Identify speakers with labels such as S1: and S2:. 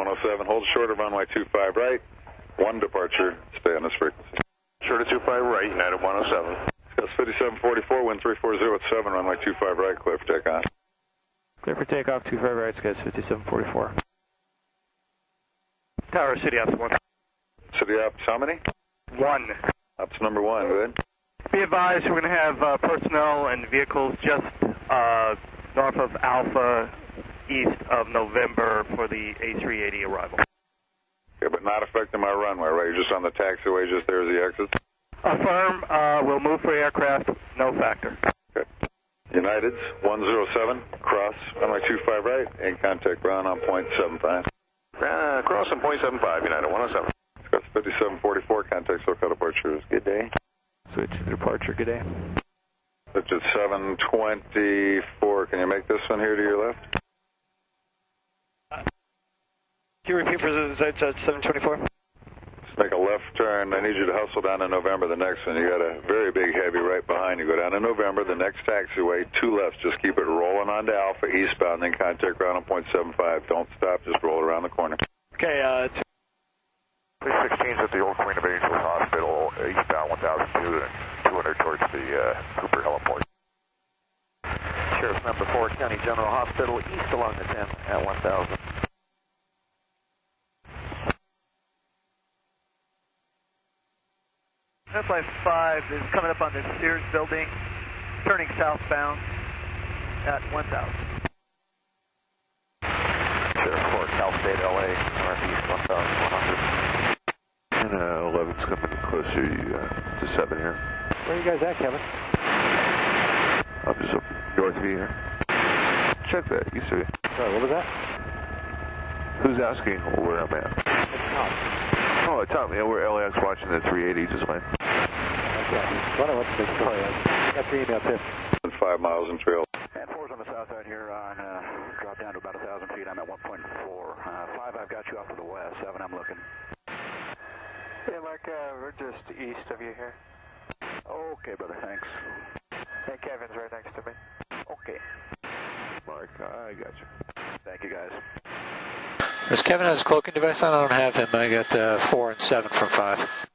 S1: 107, hold short of runway 25 right, 1 departure, stay on this frequency.
S2: Short of 25 right, United 107.
S1: That's 5744, wind 340 at 7, runway 25 right, clear for takeoff.
S3: Clear for takeoff, 25 right, guys, 5744.
S4: Tower, City Ops 1.
S1: City Ops, how many?
S4: 1.
S1: Ops number 1, good.
S4: Be advised, we're going to have personnel and vehicles just north of Alpha, east of November for the A380 arrival.
S1: Yeah, but not affecting my runway, right? You're just on the taxiway, just there's the exit?
S4: Affirm, we'll move for aircraft, no factor.
S1: Okay. United's 107, cross runway 25 right, in contact ground on .75.
S2: Cross on .75, United 107.
S1: That's 5744, contact SoCal departures. Good day.
S3: Switch to departure, good day.
S1: Switch at 724. Can you make this one here to your left?
S3: Can you repeat for the 724?
S1: Just make a left turn. I need you to hustle down to November, the next one. You got a very big heavy right behind you. Go down to November, the next taxiway, 2 lefts. Just keep it rolling onto Alpha, eastbound, then contact ground on .75. Don't stop, just roll around the corner.
S3: Okay,
S2: Please 16's at the Old Queen of Angels Hospital, eastbound 1002 and 200 towards the Cooper heliport.
S5: Sheriff's number 4, County General Hospital, east along the 10 at 1000.
S6: Flight 5 is coming up on the Sears building, turning southbound at 1000.
S5: Sheriff 4, Cal State, LA, northeast 1100.
S2: And 11's coming closer to 7 here.
S3: where are you guys at, Kevin?
S2: I'm just up north of you here. Check that, you see.
S3: Sorry, what was that?
S2: Who's asking where I'm at?
S3: It's Tom.
S2: Oh, Tom, yeah, we're LAX watching the 380 just fine.
S3: Okay. Well, what's the story? I got your email too.
S1: 5 miles in trail.
S7: And 4's on the south side here on, drop down to about 1,000 feet. I'm at 1.4. 5, I've got you off to the west. 7, I'm looking.
S6: Yeah, Mark, we're just east of you here.
S7: Okay, brother, thanks.
S6: Hey, Kevin's right next to me.
S7: Okay.
S2: Mark, I got you.
S7: Thank you, guys.
S3: Does Kevin have his cloaking device on? I don't have him. I got 4 and 7 from 5.